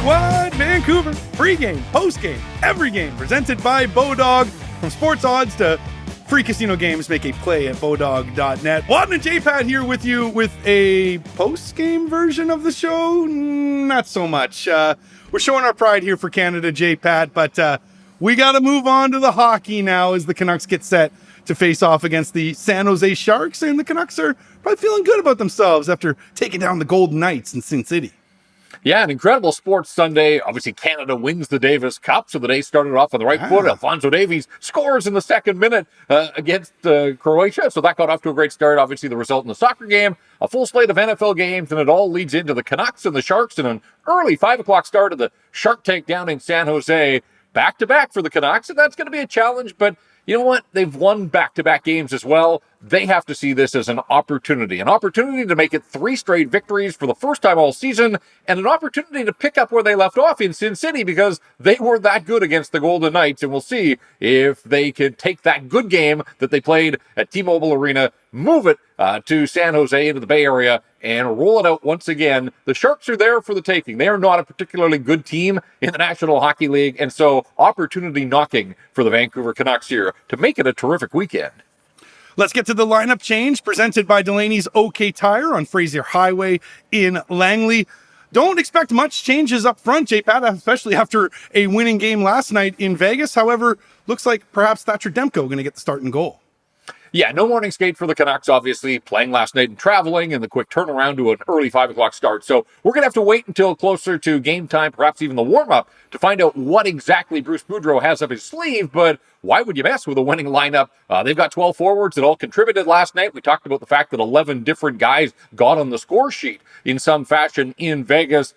Rink Vancouver, pre-game, post-game, every game, presented by Bodog. From sports odds to free casino games, make a play at bodog.net. Wadden and JPat here with you with a post-game version of the show. Not so much. We're showing our pride here for Canada, JPat, but we got to move on to the hockey now as the Canucks get set to face off against the San Jose Sharks, and the Canucks are probably feeling good about themselves after taking down the Golden Knights in Sin City. Yeah, an incredible sports Sunday. Obviously, Canada wins the Davis Cup, so the day started off on the right foot. Alfonso Davies scores in the second minute against Croatia, so that got off to a great start. Obviously, the result in the soccer game, a full slate of NFL games, and it all leads into the Canucks and the Sharks and an early 5 o'clock start of the Shark Tank down in San Jose. Back-to-back for the Canucks, and that's going to be a challenge, but you know what? They've won back-to-back games as well. They have to see this as an opportunity to make it 3 straight victories for the first time all season, and an opportunity to pick up where they left off in Sin City because they were that good against the Golden Knights, and we'll see if they can take that good game that they played at T-Mobile Arena, move it to San Jose into the Bay Area, and roll it out once again. The Sharks are there for the taking. They are not a particularly good team in the National Hockey League, and so opportunity knocking for the Vancouver Canucks here to make it a terrific weekend. Let's get to the lineup change presented by Delaney's OK Tire on Fraser Highway in Langley. Don't expect much changes up front, JPat, especially after a winning game last night in Vegas. However, looks like perhaps Thatcher Demko going to get the start and goal. Yeah, no morning skate for the Canucks, obviously, playing last night and traveling, and the quick turnaround to an early 5 o'clock start. So we're going to have to wait until closer to game time, perhaps even the warm-up, to find out what exactly Bruce Boudreau has up his sleeve. But why would you mess with a winning lineup? They've got 12 forwards that all contributed last night. We talked about the fact that 11 different guys got on the score sheet in some fashion in Vegas.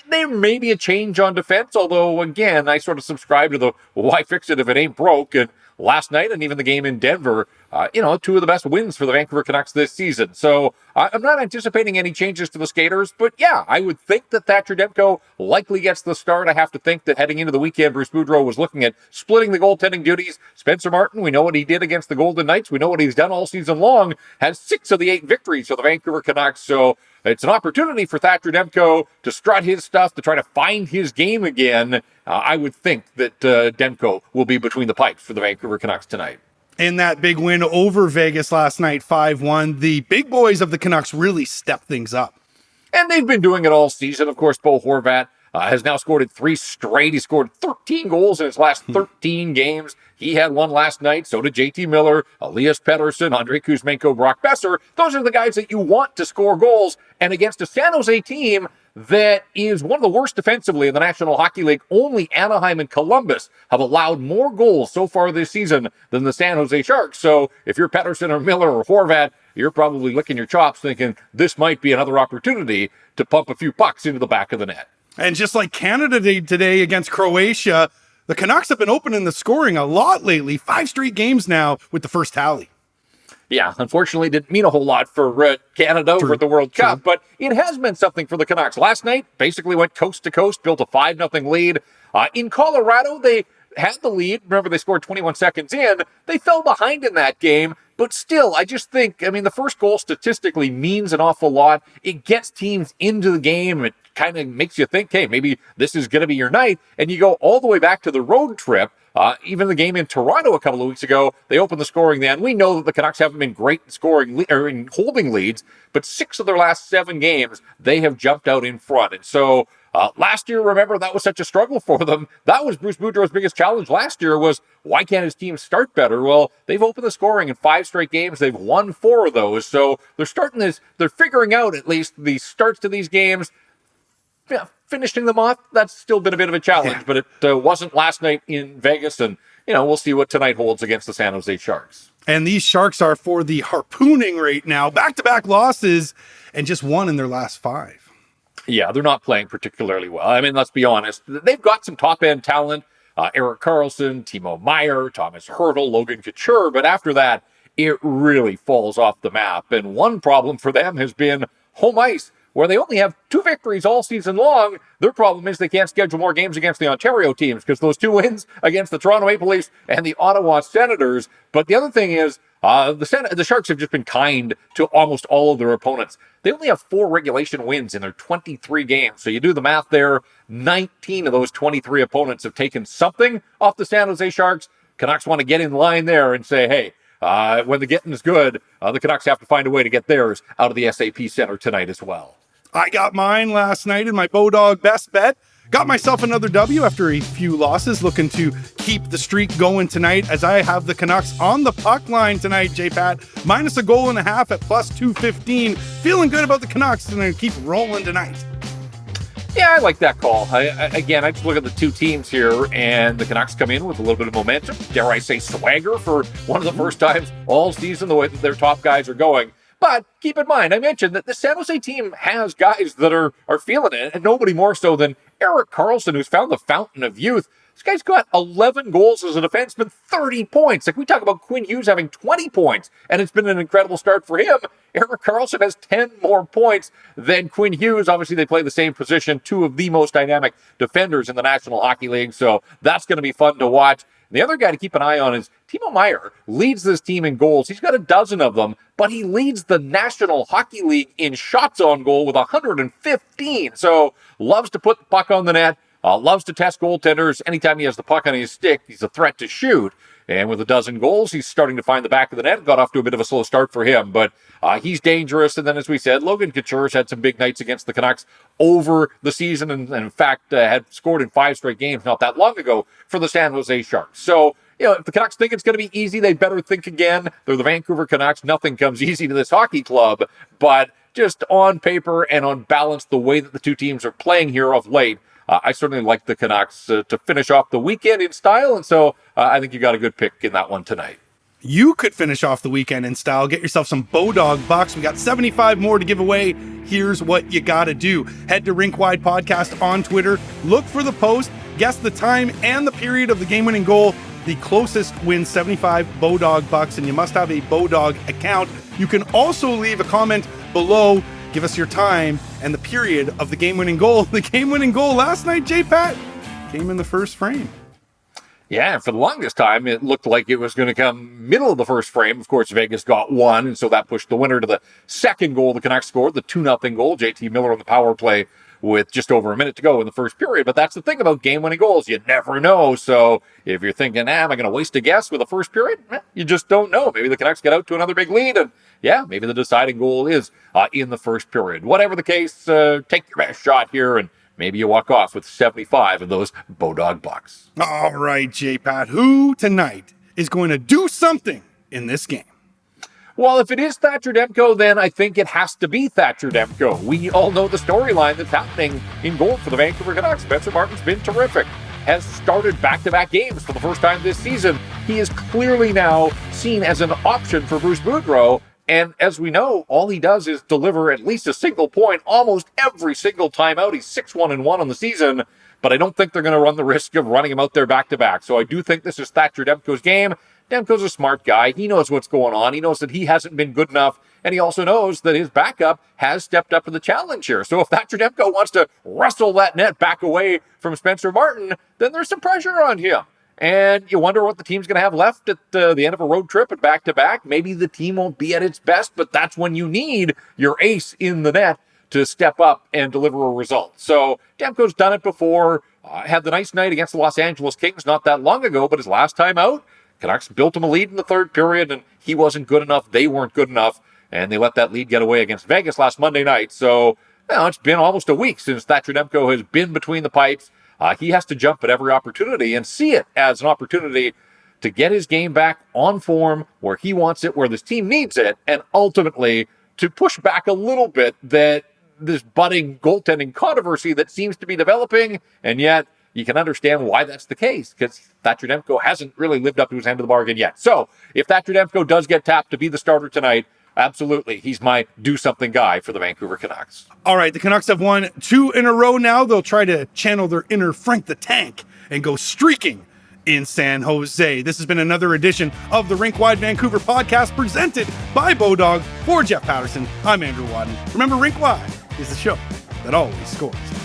There may be a change on defense, although, again, I sort of subscribe to the why fix it if it ain't broke. And last night and even the game in Denver, 2 of the best wins for the Vancouver Canucks this season. So I'm not anticipating any changes to the skaters, but yeah, I would think that Thatcher Demko likely gets the start. I have to think that heading into the weekend, Bruce Boudreau was looking at splitting the goaltending duties. Spencer Martin, we know what he did against the Golden Knights. We know what he's done all season long, has 6 of the 8 victories for the Vancouver Canucks. So it's an opportunity for Thatcher Demko to strut his stuff, to try to find his game again. I would think that Demko will be between the pipes for the Vancouver Canucks tonight. In that big win over Vegas last night, 5-1, the big boys of the Canucks really stepped things up. And they've been doing it all season. Of course, Bo Horvat has now scored in 3 straight. He scored 13 goals in his last 13 games. He had one last night. So did JT Miller, Elias Pettersson, Andrei Kuzmenko, Brock Besser. Those are the guys that you want to score goals. And against a San Jose team that is one of the worst defensively in the National Hockey League, only Anaheim and Columbus have allowed more goals so far this season than the San Jose Sharks. So if you're Pettersson or Miller or Horvat, you're probably licking your chops thinking this might be another opportunity to pump a few pucks into the back of the net. And just like Canada did today against Croatia, the Canucks have been opening the scoring a lot lately. 5 straight games now with the first tally. Yeah, unfortunately, it didn't mean a whole lot for Canada over at the World Cup, but it has meant something for the Canucks. Last night, basically went coast to coast, built a 5-0 lead. In Colorado, they had the lead. Remember, they scored 21 seconds in. They fell behind in that game, but still, I just think, the first goal statistically means an awful lot. It gets teams into the game. It kind of makes you think, hey, maybe this is going to be your night. And you go all the way back to the road trip. Even the game in Toronto a couple of weeks ago, they opened the scoring then. We know that the Canucks haven't been great in scoring or in holding leads, but 6 of their last 7 games, they have jumped out in front. And so last year, remember, that was such a struggle for them. That was Bruce Boudreau's biggest challenge last year was, why can't his team start better? Well, they've opened the scoring in 5 straight games. They've won 4 of those. So they're figuring out at least the starts to these games. Yeah, finishing them off, that's still been a bit of a challenge, but it wasn't last night in Vegas, and we'll see what tonight holds against the San Jose Sharks. And these Sharks are for the harpooning right now, back-to-back losses, and just 1 in their last 5. Yeah, they're not playing particularly well. Let's be honest. They've got some top-end talent, Erik Karlsson, Timo Meier, Thomas Hertl, Logan Couture, but after that, it really falls off the map. And one problem for them has been home ice. where they only have 2 victories all season long. Their problem is they can't schedule more games against the Ontario teams because those 2 wins against the Toronto Maple Leafs and the Ottawa Senators. But the other thing is, the Sharks have just been kind to almost all of their opponents. They only have 4 regulation wins in their 23 games. So you do the math there, 19 of those 23 opponents have taken something off the San Jose Sharks. Canucks want to get in line there and say, hey, when the getting is good, the Canucks have to find a way to get theirs out of the SAP Center tonight as well. I got mine last night in my Bodog best bet. Got myself another W after a few losses, looking to keep the streak going tonight as I have the Canucks on the puck line tonight, JPat. -1.5 goals at plus 215. Feeling good about the Canucks and going to keep rolling tonight. Yeah, I like that call. I just look at the 2 teams here, and the Canucks come in with a little bit of momentum. Dare I say swagger for one of the first times all season, the way that their top guys are going. But keep in mind, I mentioned that the San Jose team has guys that are feeling it, and nobody more so than Erik Karlsson, who's found the fountain of youth. This guy's got 11 goals as a defenseman, 30 points. Like, we talk about Quinn Hughes having 20 points, and it's been an incredible start for him. Erik Karlsson has 10 more points than Quinn Hughes. Obviously, they play the same position, 2 of the most dynamic defenders in the National Hockey League, so that's going to be fun to watch. The other guy to keep an eye on is Timo Meier. Leads this team in goals. He's got 12 of them, but he leads the National Hockey League in shots on goal with 115. So loves to put the puck on the net, loves to test goaltenders. Anytime he has the puck on his stick, he's a threat to shoot. And with 12 goals, he's starting to find the back of the net. Got off to a bit of a slow start for him, but he's dangerous. And then, as we said, Logan Couture's had some big nights against the Canucks over the season, and in fact, had scored in 5 straight games not that long ago for the San Jose Sharks. So, if the Canucks think it's going to be easy, they better think again. They're the Vancouver Canucks. Nothing comes easy to this hockey club, but just on paper and on balance, the way that the 2 teams are playing here of late, I certainly like the Canucks to finish off the weekend in style, and so I think you got a good pick in that one tonight. You could finish off the weekend in style. Get yourself some Bodog bucks. We got 75 more to give away. Here's what you got to do. Head to Rinkwide Podcast on Twitter. Look for the post. Guess the time and the period of the game-winning goal. The closest wins 75 Bodog bucks, and you must have a Bodog account. You can also leave a comment below. Give us your time and the period of the game-winning goal. The game-winning goal last night, JPat, came in the first frame. Yeah, for the longest time, it looked like it was going to come middle of the first frame. Of course, Vegas got 1, and so that pushed the winner to the second goal the Canucks scored, the 2-0 goal. JT Miller on the power play with just over a minute to go in the first period. But that's the thing about game-winning goals. You never know. So if you're thinking, am I going to waste a guess with the first period? You just don't know. Maybe the Canucks get out to another big lead, and maybe the deciding goal is in the first period. Whatever the case, take your best shot here, and maybe you walk off with 75 of those Bodog bucks. All right, JPat, who tonight is going to do something in this game? Well, if it is Thatcher Demko, then I think it has to be Thatcher Demko. We all know the storyline that's happening in goal for the Vancouver Canucks. Spencer Martin's been terrific. Has started back-to-back games for the first time this season. He is clearly now seen as an option for Bruce Boudreau. And as we know, all he does is deliver at least a single point almost every single time out. He's 6-1-1 on the season, but I don't think they're going to run the risk of running him out there back-to-back. So I do think this is Thatcher Demko's game. Demko's a smart guy. He knows what's going on. He knows that he hasn't been good enough, and he also knows that his backup has stepped up to the challenge here. So if Thatcher Demko wants to wrestle that net back away from Spencer Martin, then there's some pressure on him. And you wonder what the team's going to have left at the end of a road trip at back-to-back. Maybe the team won't be at its best, but that's when you need your ace in the net to step up and deliver a result. So Demko's done it before. Had the nice night against the Los Angeles Kings not that long ago, but his last time out, Canucks built him a lead in the third period, and he wasn't good enough. They weren't good enough, and they let that lead get away against Vegas last Monday night. So it's been almost a week since Thatcher Demko has been between the pipes. He has to jump at every opportunity and see it as an opportunity to get his game back on form where he wants it, where this team needs it, and ultimately to push back a little bit that this budding goaltending controversy that seems to be developing, and yet you can understand why that's the case, because Thatcher Demko hasn't really lived up to his end of the bargain yet. So if Thatcher Demko does get tapped to be the starter tonight, absolutely, he's my do-something guy for the Vancouver Canucks. All right, the Canucks have won 2 in a row now. They'll try to channel their inner Frank the Tank and go streaking in San Jose. This has been another edition of the Rinkwide Vancouver podcast presented by Bodog. For Jeff Patterson, I'm Andrew Wadden. Remember, Rinkwide, is the show that always scores.